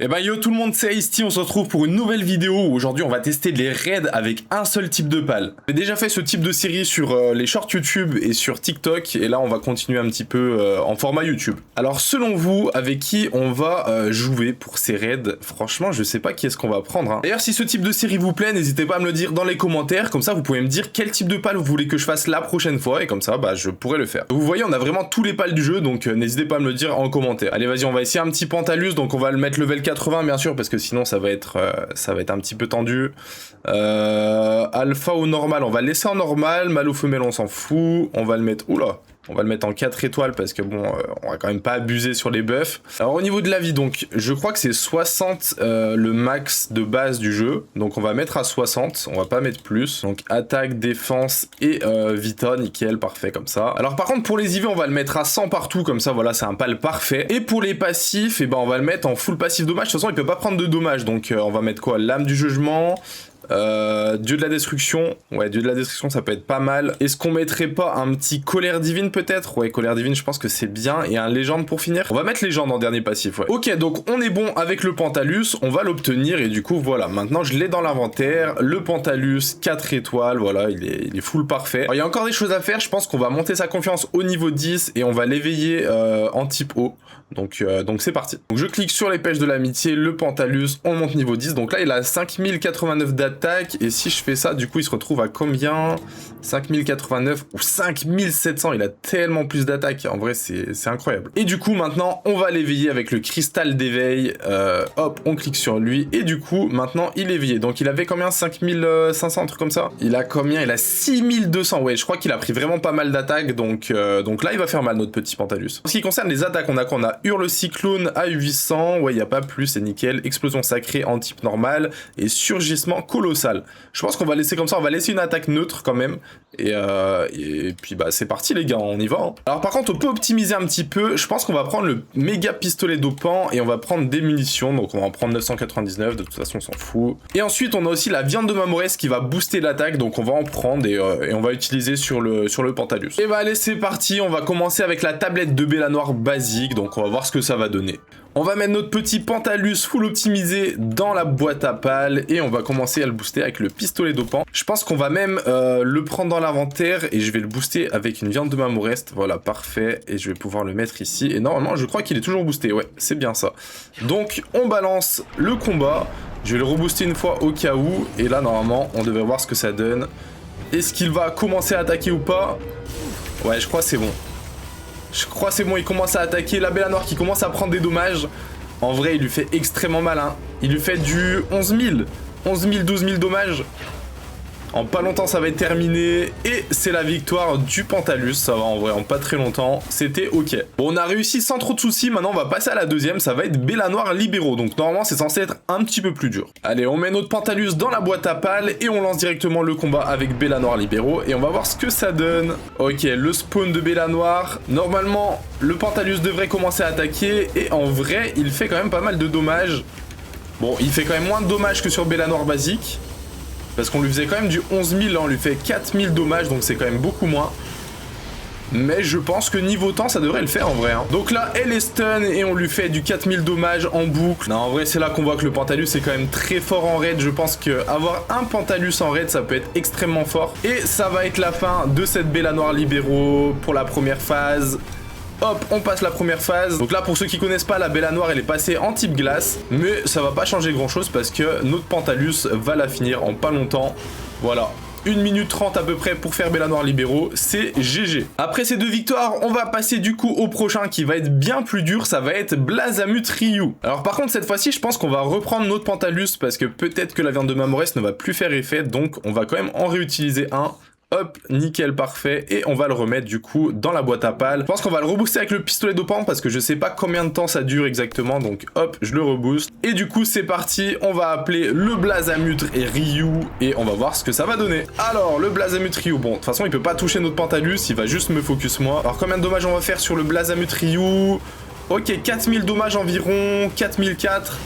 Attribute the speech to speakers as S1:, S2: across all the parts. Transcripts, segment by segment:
S1: Eh ben yo tout le monde, c'est Ice-T, on se retrouve pour une nouvelle vidéo où aujourd'hui on va tester les raids avec un seul type de pal. J'ai déjà fait ce type de série sur les shorts YouTube et sur TikTok et là on va continuer un petit peu en format YouTube. Alors selon vous, avec qui on va jouer pour ces raids? Franchement je sais pas qui est-ce qu'on va prendre. Hein. D'ailleurs si ce type de série vous plaît, n'hésitez pas à me le dire dans les commentaires, comme ça vous pouvez me dire quel type de pal vous voulez que je fasse la prochaine fois et comme ça bah je pourrai le faire. Vous voyez on a vraiment tous les pals du jeu donc n'hésitez pas à me le dire en commentaire. Allez vas-y on va essayer un petit Pantalus, donc on va le mettre level 80 bien sûr parce que sinon ça va être un petit peu tendu. Alpha ou normal, on va le laisser en normal. Mâle ou femelle on s'en fout. On va le mettre, oula, on va le mettre en 4 étoiles parce que bon, on va quand même pas abuser sur les buffs. Alors au niveau de la vie, donc je crois que c'est 60 le max de base du jeu. Donc on va mettre à 60, on va pas mettre plus. Donc attaque, défense et vita, nickel, parfait comme ça. Alors par contre pour les IV on va le mettre à 100 partout, comme ça voilà c'est un pal parfait. Et pour les passifs, et ben on va le mettre en full passif dommage. De toute façon il peut pas prendre de dommages, donc on va mettre quoi? Lame du jugement. Dieu de la destruction, ouais, Dieu de la destruction ça peut être pas mal. Est-ce qu'on mettrait pas un petit colère divine peut-être? Ouais, colère divine je pense que c'est bien. Et un légende pour finir. On va mettre légende en dernier passif, ouais. Ok, donc on est bon avec le Pantalus, on va l'obtenir et du coup voilà, maintenant je l'ai dans l'inventaire. Le Pantalus 4 étoiles, voilà, il est full parfait. Alors, il y a encore des choses à faire, je pense qu'on va monter sa confiance au niveau 10 et on va l'éveiller en type haut. Donc c'est parti. Donc je clique sur les pêches de l'amitié, le Pantalus, on monte niveau 10. Donc là il a 5089 d'attaque. Et si je fais ça, du coup il se retrouve à combien? 5089 ou 5700. Il a tellement plus d'attaque. En vrai c'est incroyable. Et du coup maintenant on va l'éveiller avec le cristal d'éveil. Hop, on clique sur lui. Et du coup maintenant il est éveillé. Donc il avait combien? 5500, un truc comme ça. Il a combien? Il a 6200. Ouais, je crois qu'il a pris vraiment pas mal d'attaque. Donc là il va faire mal notre petit Pantalus. En ce qui concerne les attaques, on a Hurle Cyclone à 800, ouais, il n'y a pas plus, c'est nickel. Explosion sacrée en type normal et surgissement colossal. Je pense qu'on va laisser comme ça, on va laisser une attaque neutre quand même. Et puis bah c'est parti les gars, on y va. Hein. Alors par contre, on peut optimiser un petit peu. Je pense qu'on va prendre le méga pistolet dopant et on va prendre des munitions. Donc on va en prendre 999, de toute façon on s'en fout. Et ensuite, on a aussi la viande de Mamorès qui va booster l'attaque. Donc on va en prendre et on va utiliser sur le Pantalus. Et bah allez, c'est parti, on va commencer avec la tablette de Belanoir basique. Donc on va voir ce que ça va donner. On va mettre notre petit Pantalus full optimisé dans la boîte à pales et on va commencer à le booster avec le pistolet dopant. Je pense qu'on va même le prendre dans l'inventaire et je vais le booster avec une viande de Mamorest. Voilà, parfait. Et je vais pouvoir le mettre ici. Et normalement, je crois qu'il est toujours boosté. Ouais, c'est bien ça. Donc, on balance le combat. Je vais le rebooster une fois au cas où. Et là, normalement, on devrait voir ce que ça donne. Est-ce qu'il va commencer à attaquer ou pas? Ouais, je crois que c'est bon. Je crois c'est bon, il commence à attaquer. La Belanoir qui commence à prendre des dommages. En vrai, il lui fait extrêmement mal. Hein. Il lui fait du 11 000. 11 000, 12 000 dommages. En pas longtemps, ça va être terminé. Et c'est la victoire du Pantalus. Ça va en vrai, en pas très longtemps. C'était ok. Bon, on a réussi sans trop de soucis. Maintenant, on va passer à la deuxième. Ça va être Belanoir libéraux. Donc, normalement, c'est censé être un petit peu plus dur. Allez, on met notre Pantalus dans la boîte à pales. Et on lance directement le combat avec Belanoir libéraux. Et on va voir ce que ça donne. Ok, le spawn de Belanoir. Normalement, le Pantalus devrait commencer à attaquer. Et en vrai, il fait quand même pas mal de dommages. Bon, il fait quand même moins de dommages que sur Belanoir basique. Parce qu'on lui faisait quand même du 11 000, là on lui fait 4 000 dommages, donc c'est quand même beaucoup moins. Mais je pense que niveau temps, ça devrait le faire en vrai. Hein. Donc là, elle est stun et on lui fait du 4 000 dommages en boucle. Non, en vrai, c'est là qu'on voit que le Pantalus est quand même très fort en raid. Je pense qu'avoir un Pantalus en raid, ça peut être extrêmement fort. Et ça va être la fin de cette Belanoir libéraux pour la première phase. Hop, on passe la première phase. Donc là, pour ceux qui connaissent pas, la Belanoir, elle est passée en type glace. Mais ça va pas changer grand chose parce que notre Pantalus va la finir en pas longtemps. Voilà. 1 minute 30 à peu près pour faire Belanoir libéraux, c'est GG. Après ces deux victoires, on va passer du coup au prochain qui va être bien plus dur, ça va être Blazamut Ryu. Alors par contre cette fois-ci, je pense qu'on va reprendre notre Pantalus parce que peut-être que la viande de Mamorès ne va plus faire effet, donc on va quand même en réutiliser un. Hop, nickel, parfait. Et on va le remettre du coup dans la boîte à pales. Je pense qu'on va le rebooster avec le pistolet dopant parce que je sais pas combien de temps ça dure exactement. Donc hop, je le rebooste. Et du coup, c'est parti. On va appeler le Blazamut et Ryu et on va voir ce que ça va donner. Alors, le Blazamut Ryu. Bon, de toute façon, il peut pas toucher notre Pantalus. Il va juste me focus moi. Alors, combien de dommages on va faire sur le Blazamut Ryu? Ok, 4000 dommages environ. 4004.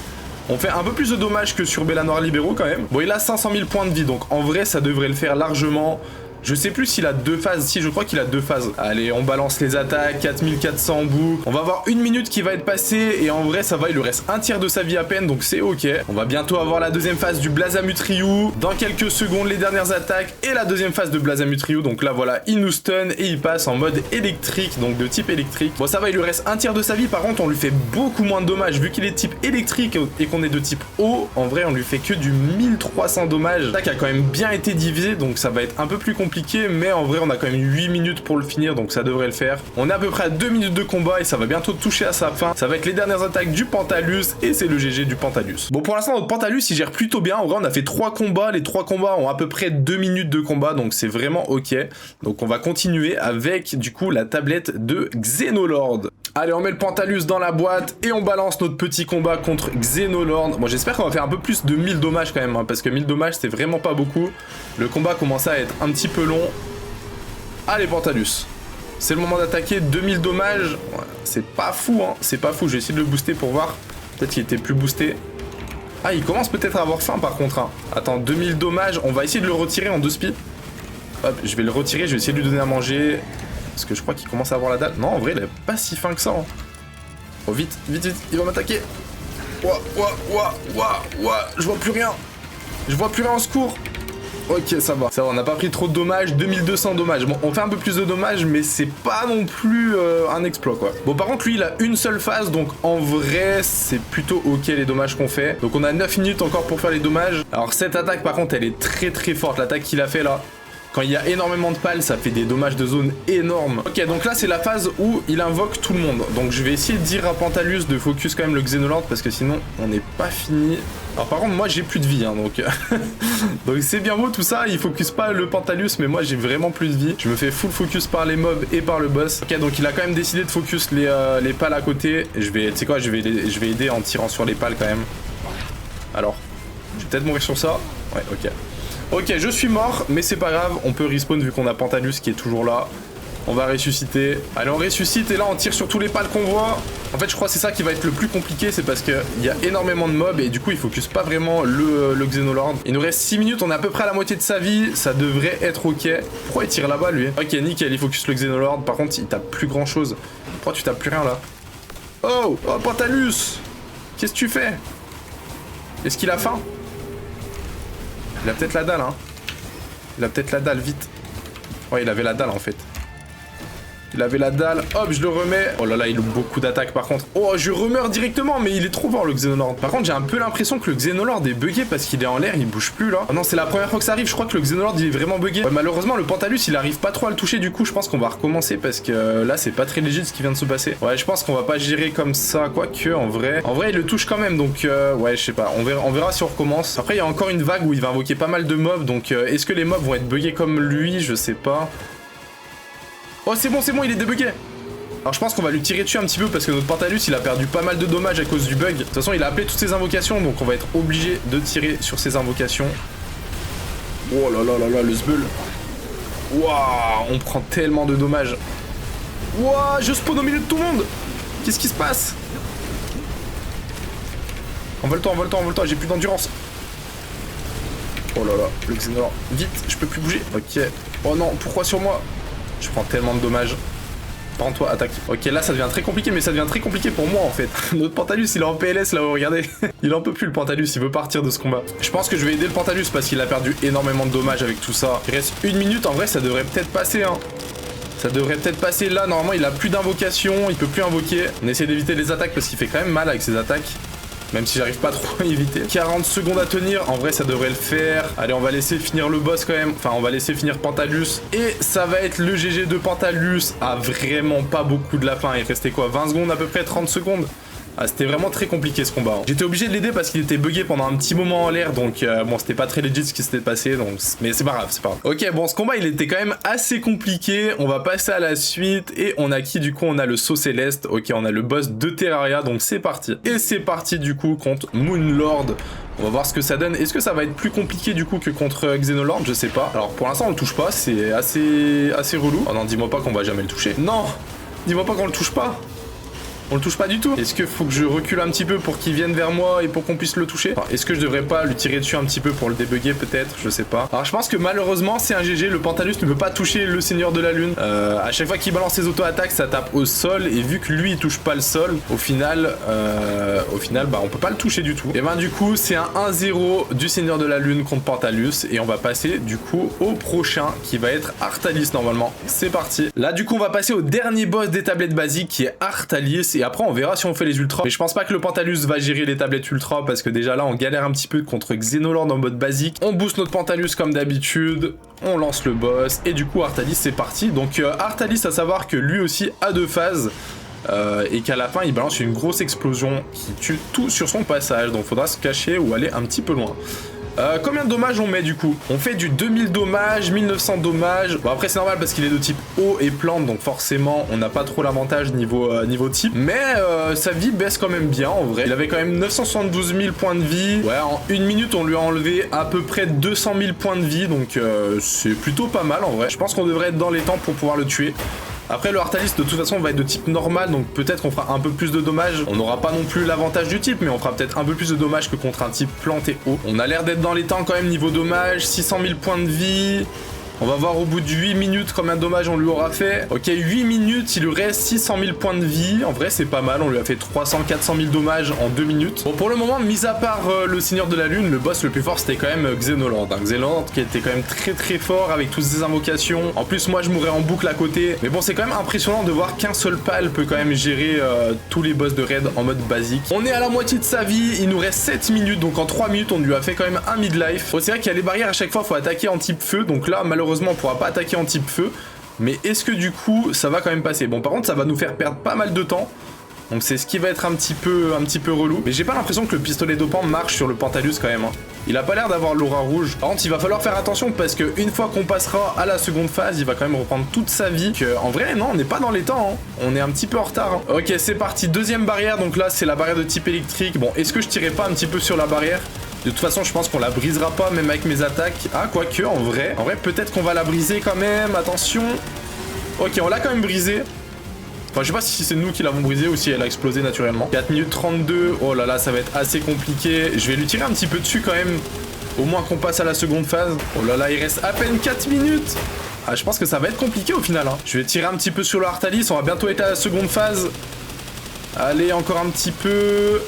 S1: On fait un peu plus de dommages que sur Belanoir libéraux quand même. Bon, il a 500 000 points de vie. Donc, en vrai, ça devrait le faire largement. Je sais plus s'il a 2 phases. Si, je crois qu'il a 2 phases. Allez, on balance les attaques. 4400 en bout. On va avoir 1 minute qui va être passée. Et en vrai, ça va. Il lui reste un tiers de sa vie à peine. Donc c'est ok. On va bientôt avoir la deuxième phase du Blazamut Ryu. Dans quelques secondes, les dernières attaques. Et la deuxième phase de Blazamut Ryu. Donc là, voilà, il nous stun. Et il passe en mode électrique. Donc de type électrique. Bon, ça va. Il lui reste un tiers de sa vie. Par contre, on lui fait beaucoup moins de dommages. Vu qu'il est type électrique et qu'on est de type eau, en vrai, on lui fait que du 1300 dommages. L'attaque a quand même bien été divisée. Donc ça va être un peu plus compliqué. Mais en vrai, on a quand même 8 minutes pour le finir. Donc ça devrait le faire. On est à peu près à 2 minutes de combat. Et ça va bientôt toucher à sa fin. Ça va être les dernières attaques du Pantalus. Et c'est le GG du Pantalus. Bon, pour l'instant, notre Pantalus, il gère plutôt bien. En vrai, on a fait 3 combats. Les 3 combats ont à peu près 2 minutes de combat. Donc c'est vraiment ok. Donc on va continuer avec, du coup, la tablette de Xenoloord. Allez, on met le Pantalus dans la boîte et on balance notre petit combat contre Xenoloord. Bon, j'espère qu'on va faire un peu plus de 1000 dommages quand même, hein, parce que 1000 dommages, c'est vraiment pas beaucoup. Le combat commence à être un petit peu long. Allez, Pantalus. C'est le moment d'attaquer. 2000 dommages. Ouais, c'est pas fou, hein. C'est pas fou. Je vais essayer de le booster pour voir. Peut-être qu'il était plus boosté. Ah, il commence peut-être à avoir faim par contre, hein. Attends, 2000 dommages. On va essayer de le retirer en 2 speed. Hop, je vais le retirer. Je vais essayer de lui donner à manger. Parce que je crois qu'il commence à avoir la dalle. Non, en vrai, il a pas si faim que ça. Hein. Oh, vite, vite, vite. Il va m'attaquer. Ouah, ouah, ouah, ouah, ouah. Je vois plus rien. Je vois plus rien, en secours. Ok, ça va. Ça va, on n'a pas pris trop de dommages. 2200 dommages. Bon, on fait un peu plus de dommages, mais c'est pas non plus un exploit, quoi. Bon, par contre, lui, il a une seule phase. Donc, en vrai, c'est plutôt ok les dommages qu'on fait. Donc, on a 9 minutes encore pour faire les dommages. Alors, cette attaque, par contre, elle est très très forte. L'attaque qu'il a fait là. Quand il y a énormément de pales, ça fait des dommages de zone énormes. Ok, donc là, c'est la phase où il invoque tout le monde. Donc, je vais essayer de dire à Pantalus de focus quand même le Xenoloord parce que sinon, on n'est pas fini. Alors, par contre, moi, j'ai plus de vie, hein, donc... donc, c'est bien beau tout ça. Il focus pas le Pantalus, mais moi, j'ai vraiment plus de vie. Je me fais full focus par les mobs et par le boss. Ok, donc il a quand même décidé de focus les pales à côté. Je vais, tu sais quoi, je vais aider en tirant sur les pales quand même. Alors, je vais peut-être mourir sur ça. Ouais, ok. Ok, je suis mort, mais c'est pas grave, on peut respawn vu qu'on a Pantalus qui est toujours là. On va ressusciter. Allez, on ressuscite et là on tire sur tous les pales qu'on voit. En fait, je crois que c'est ça qui va être le plus compliqué, c'est parce qu'il y a énormément de mobs et du coup il focus pas vraiment le Xenoloord. Il nous reste 6 minutes, on est à peu près à la moitié de sa vie, ça devrait être ok. Pourquoi il tire là-bas lui? Ok, nickel, il focus le Xenoloord, par contre il tape plus grand chose. Pourquoi tu tapes plus rien là? Oh, oh Pantalus! Qu'est-ce que tu fais? Est-ce qu'il a faim? Il a peut-être la dalle, hein. Il a peut-être la dalle, vite. Ouais, il avait la dalle, en fait. Il avait la dalle. Hop, je le remets. Oh là là, il a beaucoup d'attaques, par contre. Oh, je remeurs directement, mais il est trop fort, le Xenoloord. Par contre, j'ai un peu l'impression que le Xenoloord est bugué parce qu'il est en l'air, il bouge plus, là. Oh non, c'est la première fois que ça arrive. Je crois que le Xenoloord, il est vraiment bugué. Ouais, malheureusement, le Pantalus, il arrive pas trop à le toucher. Du coup, je pense qu'on va recommencer parce que là, c'est pas très légit ce qui vient de se passer. Ouais, je pense qu'on va pas gérer comme ça. Quoique, en vrai, il le touche quand même. Donc, ouais, je sais pas. On verra si on recommence. Après, il y a encore une vague où il va invoquer pas mal de mobs. Donc, est-ce que les mobs vont être buggés comme lui? Je sais pas. Oh, c'est bon, il est débugué. Alors je pense qu'on va lui tirer dessus un petit peu parce que notre Pantalus il a perdu pas mal de dommages à cause du bug. De toute façon il a appelé toutes ses invocations donc on va être obligé de tirer sur ses invocations. Oh là là là là le sbull. Waouh, on prend tellement de dommages. Waouh, je spawn au milieu de tout le monde. Qu'est-ce qui se passe? Envole-toi, j'ai plus d'endurance. Oh là là, le Xenoloord. Vite, je peux plus bouger. Ok. Oh non, pourquoi sur moi? Je prends tellement de dommages. Par contre, toi, attaque. Ok, là, ça devient très compliqué, mais ça devient très compliqué pour moi, en fait. Notre Pantalus, il est en PLS, là-haut, regardez. Il en peut plus, le Pantalus, il veut partir de ce combat. Je pense que je vais aider le Pantalus, parce qu'il a perdu énormément de dommages avec tout ça. Il reste 1 minute, en vrai, ça devrait peut-être passer, hein. Ça devrait peut-être passer, là, normalement, il a plus d'invocation, il peut plus invoquer. On essaie d'éviter les attaques, parce qu'il fait quand même mal avec ses attaques. Même si j'arrive pas trop à éviter. 40 secondes à tenir, en vrai ça devrait le faire. Allez, on va laisser finir le boss quand même. Enfin, on va laisser finir Pantalus. Et ça va être le GG de Pantalus à vraiment pas beaucoup de la fin. Il restait quoi, 20 secondes à peu près, 30 secondes. Ah, c'était vraiment très compliqué ce combat. Hein. J'étais obligé de l'aider parce qu'il était bugué pendant un petit moment en l'air, donc bon, c'était pas très legit ce qui s'était passé, donc mais c'est pas grave, c'est pas grave. Ok, bon, ce combat il était quand même assez compliqué. On va passer à la suite et on a qui du coup? On a le Saut Céleste. Ok, on a le boss de Terraria, donc c'est parti. Et c'est parti du coup contre Moonlord. On va voir ce que ça donne. Est-ce que ça va être plus compliqué du coup que contre Xenoloord? Je sais pas. Alors pour l'instant on le touche pas, c'est assez relou. Oh non, dis-moi pas qu'on va jamais le toucher. Non, dis-moi pas qu'on le touche pas. On le touche pas du tout. Est-ce qu'il faut que je recule un petit peu pour qu'il vienne vers moi et pour qu'on puisse le toucher? Enfin, est-ce que je devrais pas lui tirer dessus un petit peu pour le débugger peut-être? Je sais pas. Alors je pense que malheureusement c'est un GG. Le Pantalus ne peut pas toucher le Seigneur de la Lune. À chaque fois qu'il balance ses auto-attaques, ça tape au sol. Et vu que lui il touche pas le sol, au final bah on peut pas le toucher du tout. Et ben du coup c'est un 1-0 du Seigneur de la Lune contre Pantalus. Et on va passer du coup au prochain qui va être Artalis normalement. C'est parti. Là du coup on va passer au dernier boss des tablettes basiques qui est Artalis. Et après on verra si on fait les ultras. Mais je pense pas que le Pantalus va gérer les tablettes ultra parce que déjà là on galère un petit peu contre Xenolord en mode basique. On booste notre Pantalus comme d'habitude. On lance le boss. Et du coup Artalis c'est parti. Donc Artalis à savoir que lui aussi a 2 phases. Et qu'à la fin il balance une grosse explosion qui tue tout sur son passage. Donc faudra se cacher ou aller un petit peu loin. Combien de dommages on met du coup? On fait du 2000 dommages, 1900 dommages. Bon après c'est normal parce qu'il est de type eau et plante, donc forcément on n'a pas trop l'avantage niveau type. Mais sa vie baisse quand même bien en vrai. Il avait quand même 972 000 points de vie. Ouais, en 1 minute on lui a enlevé à peu près 200 000 points de vie, donc c'est plutôt pas mal en vrai. Je pense qu'on devrait être dans les temps pour pouvoir le tuer. Après le Artalis de toute façon va être de type normal, donc peut-être qu'on fera un peu plus de dommages. On n'aura pas non plus l'avantage du type, mais on fera peut-être un peu plus de dommages que contre un type plante et eau. On a l'air d'être dans les temps quand même niveau dommage, 600 000 points de vie. On va voir au bout de 8 minutes combien de dommages on lui aura fait. Ok, 8 minutes, il lui reste 600 000 points de vie. En vrai, c'est pas mal. On lui a fait 300-400 000 dommages en 2 minutes. Bon, pour le moment, mis à part le Seigneur de la Lune, le boss le plus fort, c'était quand même Xenolord. Xenolord qui était quand même très fort avec toutes ses invocations. En plus, moi, je mourrais en boucle à côté. Mais bon, c'est quand même impressionnant de voir qu'un seul pal peut quand même gérer tous les boss de raid en mode basique. On est à la moitié de sa vie. Il nous reste 7 minutes. Donc en 3 minutes, on lui a fait quand même un midlife. Bon, c'est vrai qu'il y a les barrières à chaque fois. Il faut attaquer en type feu. Donc là, malheureusement, on pourra pas attaquer en type feu, mais est-ce que du coup ça va quand même passer? Bon, par contre ça va nous faire perdre pas mal de temps, donc c'est ce qui va être un petit peu relou. Mais j'ai pas l'impression que le pistolet dopant marche sur le Pantalus quand même, hein. Il a pas l'air d'avoir l'aura rouge. Par contre il va falloir faire attention parce que une fois qu'on passera à la seconde phase, il va quand même reprendre toute sa vie. En vrai non, on n'est pas dans les temps, hein. On est un petit peu en retard, hein. Ok, c'est parti, deuxième barrière. Donc là c'est la barrière de type électrique. Bon, est-ce que je tirais pas un petit peu sur la barrière? De toute façon, je pense qu'on la brisera pas, même avec mes attaques. Ah, quoique, en vrai, peut-être qu'on va la briser quand même. Attention. Ok, on l'a quand même brisée. Enfin, je sais pas si c'est nous qui l'avons brisée ou si elle a explosé naturellement. 4 minutes 32. Oh là là, ça va être assez compliqué. Je vais lui tirer un petit peu dessus quand même. Au moins qu'on passe à la seconde phase. Oh là là, il reste à peine 4 minutes. Ah, je pense que ça va être compliqué au final, hein. Je vais tirer un petit peu sur le Artalis. On va bientôt être à la seconde phase. Allez, encore un petit peu.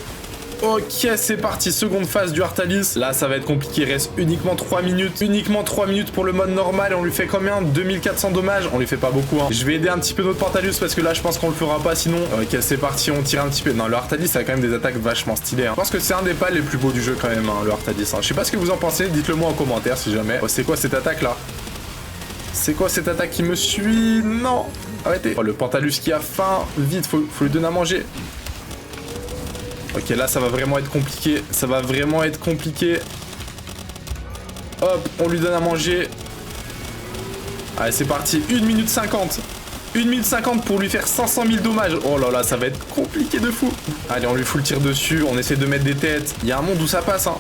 S1: Ok, c'est parti, seconde phase du Artalis. Là, ça va être compliqué, il reste uniquement 3 minutes. Uniquement 3 minutes pour le mode normal. Et on lui fait combien? 2400 dommages. On lui fait pas beaucoup, hein. Je vais aider un petit peu notre Pantalus parce que là, je pense qu'on le fera pas sinon. Ok, c'est parti, on tire un petit peu. Non, le Artalis a quand même des attaques vachement stylées, hein. Je pense que c'est un des pals les plus beaux du jeu quand même, hein, le Artalis, hein. Je sais pas ce que vous en pensez, dites-le moi en commentaire si jamais. Oh, c'est quoi cette attaque là? C'est quoi cette attaque qui me suit? Non, arrêtez. Oh, le Pantalus qui a faim. Vite, faut lui donner à manger. Ok, là, ça va vraiment être compliqué. Ça va vraiment être compliqué. Hop, on lui donne à manger. Allez, c'est parti. 1 minute 50. 1 minute 50 pour lui faire 500 000 dommages. Oh là là, ça va être compliqué de fou. Allez, on lui fout le tir dessus. On essaie de mettre des têtes. Il y a un monde où ça passe, hein.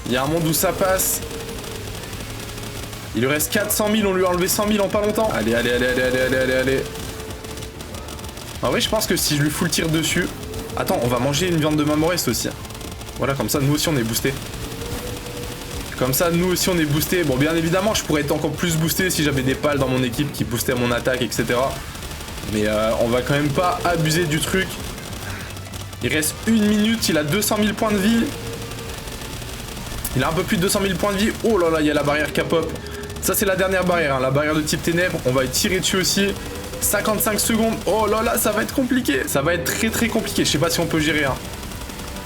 S1: Il y a un monde où ça passe. Il lui reste 400 000. On lui a enlevé 100 000 en pas longtemps. Allez, allez, allez, allez, allez, allez, allez. En vrai, je pense que si je lui fous le tir dessus... Attends, on va manger une viande de Mamorest aussi. Voilà, comme ça, nous aussi, on est boosté. Comme ça, nous aussi, on est boosté. Bon, bien évidemment, je pourrais être encore plus boosté si j'avais des pals dans mon équipe qui boostaient mon attaque, etc. Mais on va quand même pas abuser du truc. Il reste 1 minute, il a 200 000 points de vie. Il a un peu plus de 200 000 points de vie. Oh là là, il y a la barrière K-pop. Ça, c'est la dernière barrière, hein, la barrière de type ténèbres. On va y tirer dessus aussi. 55 secondes. Oh là là, ça va être compliqué. Ça va être très compliqué. Je sais pas si on peut gérer, hein.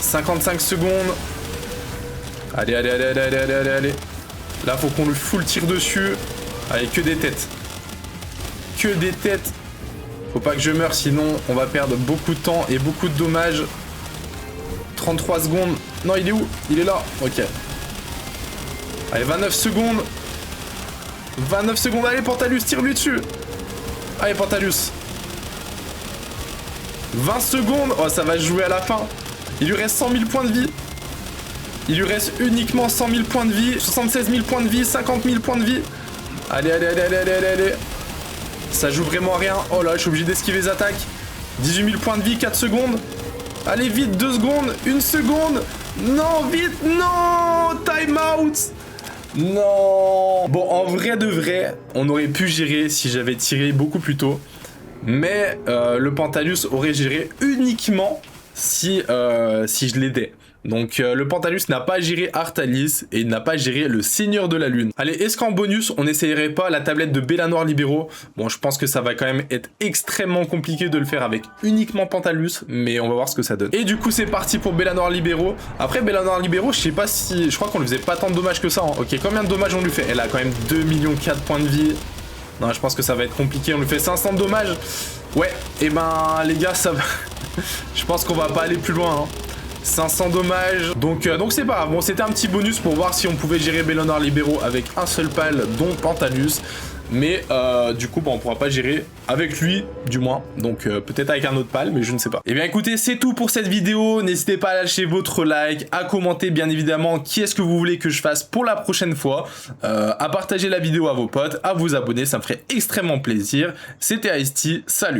S1: 55 secondes. Allez, allez, allez, allez, allez, allez, allez, allez. Là, faut qu'on lui fout le tir dessus. Allez, que des têtes. Que des têtes. Faut pas que je meure, sinon on va perdre beaucoup de temps et beaucoup de dommages. 33 secondes. Non, il est où? Il est là. Ok. Allez, 29 secondes. 29 secondes. Allez, Pantalus, tire-lui dessus. Allez, Pantalus. 20 secondes. Oh, ça va jouer à la fin. Il lui reste 100 000 points de vie. Il lui reste uniquement 100 000 points de vie. 76 000 points de vie. 50 000 points de vie. Allez, allez, allez, allez, allez, allez, allez. Ça joue vraiment à rien. Oh là, je suis obligé d'esquiver les attaques. 18 000 points de vie, 4 secondes. Allez, vite, 2 secondes, 1 seconde. Non, vite, non, time out. Non. Bon, en vrai de vrai, on aurait pu gérer si j'avais tiré beaucoup plus tôt. Mais le Pantalus aurait géré uniquement si je l'aidais. Donc le Pantalus n'a pas géré Artalis et il n'a pas géré le Seigneur de la Lune. Allez, est-ce qu'en bonus, on n'essayerait pas la tablette de Bellanoir Libéraux? Bon, je pense que ça va quand même être extrêmement compliqué de le faire avec uniquement Pantalus, mais on va voir ce que ça donne. Et du coup, c'est parti pour Bellanoir Libéraux. Après, Bellanoir Libéraux, je sais pas si... Je crois qu'on lui faisait pas tant de dommages que ça. Hein. Ok, combien de dommages on lui fait? Elle a quand même 2,4 millions de points de vie. Non, je pense que ça va être compliqué. On lui fait 500 de dommages. Ouais, et ben les gars, ça va... je pense qu'on va pas aller plus loin. Hein. 500 dommages. Donc c'est pas grave. Bon, c'était un petit bonus pour voir si on pouvait gérer Bellanoir Libéraux avec un seul pal, dont Pantalus. Mais du coup, bon, on pourra pas gérer avec lui, du moins. Donc peut-être avec un autre pal, mais je ne sais pas. Et bien écoutez, c'est tout pour cette vidéo. N'hésitez pas à lâcher votre like, à commenter bien évidemment qui est-ce que vous voulez que je fasse pour la prochaine fois, à partager la vidéo à vos potes, à vous abonner, ça me ferait extrêmement plaisir. C'était Ice-T, salut.